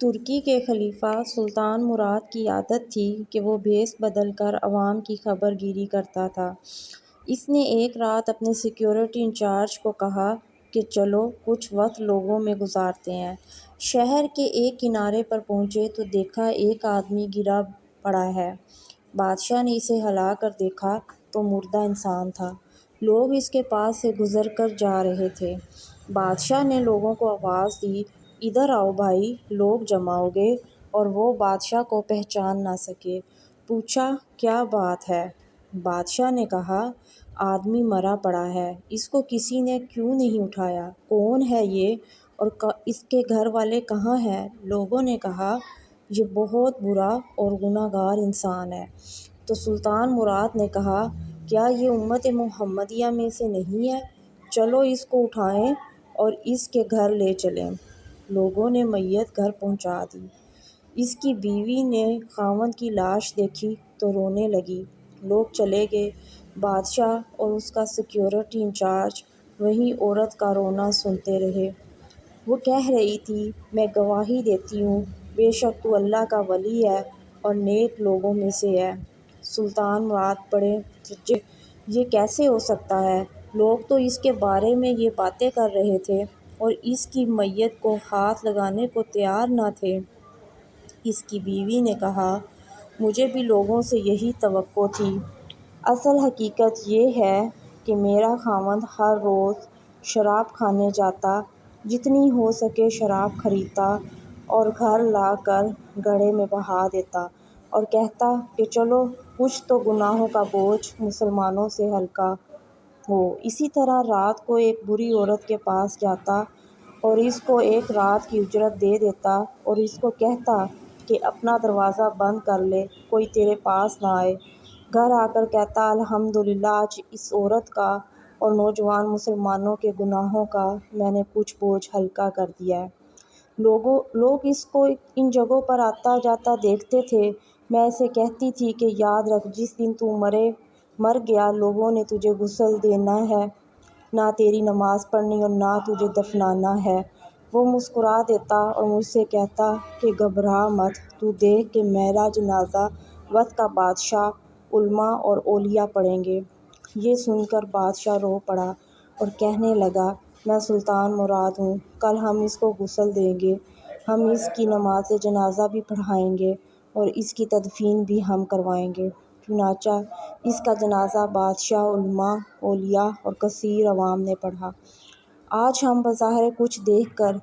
ترکی کے خلیفہ سلطان مراد کی عادت تھی کہ وہ بھیس بدل کر عوام کی خبر گیری کرتا تھا۔ اس نے ایک رات اپنے سیکیورٹی انچارج کو کہا کہ چلو کچھ وقت لوگوں میں گزارتے ہیں۔ شہر کے ایک کنارے پر پہنچے تو دیکھا ایک آدمی گرا پڑا ہے۔ بادشاہ نے اسے ہلا کر دیکھا تو مردہ انسان تھا۔ لوگ اس کے پاس سے گزر کر جا رہے تھے۔ بادشاہ نے لوگوں کو آواز دی، ادھر آؤ بھائی۔ لوگ جمع ہو گئے اور وہ بادشاہ کو پہچان نہ سکے۔ پوچھا کیا بات ہے؟ بادشاہ نے کہا آدمی مرا پڑا ہے، اس کو کسی نے کیوں نہیں اٹھایا؟ کون ہے یہ اور اس کے گھر والے کہاں ہیں؟ لوگوں نے کہا یہ بہت برا اور گناہ گار انسان ہے۔ تو سلطان مراد نے کہا کیا یہ امت محمدیہ میں سے نہیں ہے؟ چلو اس کو اٹھائیں اور اس کے گھر لے چلیں۔ لوگوں نے میت گھر پہنچا دی۔ اس کی بیوی نے خاوند کی لاش دیکھی تو رونے لگی۔ لوگ چلے گئے۔ بادشاہ اور اس کا سیکیورٹی انچارج وہیں عورت کا رونا سنتے رہے۔ وہ کہہ رہی تھی میں گواہی دیتی ہوں بے شک تو اللہ کا ولی ہے اور نیک لوگوں میں سے ہے۔ سلطان مراد بڑے متعجب، یہ کیسے ہو سکتا ہے؟ لوگ تو اس کے بارے میں یہ باتیں کر رہے تھے اور اس کی میت کو ہاتھ لگانے کو تیار نہ تھے۔ اس کی بیوی نے کہا مجھے بھی لوگوں سے یہی توقع تھی۔ اصل حقیقت یہ ہے کہ میرا خاوند ہر روز شراب کھانے جاتا، جتنی ہو سکے شراب خریدتا اور گھر لا کر گڑھے میں بہا دیتا اور کہتا کہ چلو کچھ تو گناہوں کا بوجھ مسلمانوں سے ہلکا ہو۔ اسی طرح رات کو ایک بری عورت کے پاس جاتا اور اس کو ایک رات کی اجرت دے دیتا اور اس کو کہتا کہ اپنا دروازہ بند کر لے، کوئی تیرے پاس نہ آئے۔ گھر آ کر کہتا الحمدللہ آج اس عورت کا اور نوجوان مسلمانوں کے گناہوں کا میں نے کچھ بوجھ ہلکا کر دیا ہے۔ لوگ اس کو ان جگہوں پر آتا جاتا دیکھتے تھے۔ میں اسے کہتی تھی کہ یاد رکھ جس دن تو مر گیا لوگوں نے تجھے غسل دینا ہے، نہ تیری نماز پڑھنی اور نہ تجھے دفنانا ہے۔ وہ مسکرا دیتا اور مجھ سے کہتا کہ گھبرا مت، تو دیکھ کہ میرا جنازہ وقت کا بادشاہ، علماء اور اولیاء پڑھیں گے۔ یہ سن کر بادشاہ رو پڑا اور کہنے لگا میں سلطان مراد ہوں، کل ہم اس کو غسل دیں گے، ہم اس کی نماز جنازہ بھی پڑھائیں گے اور اس کی تدفین بھی ہم کروائیں گے۔ چنانچہ اس کا جنازہ بادشاہ، علماء، اولیاء اور کثیر عوام نے پڑھا۔ آج ہم بظاہر کچھ دیکھ کر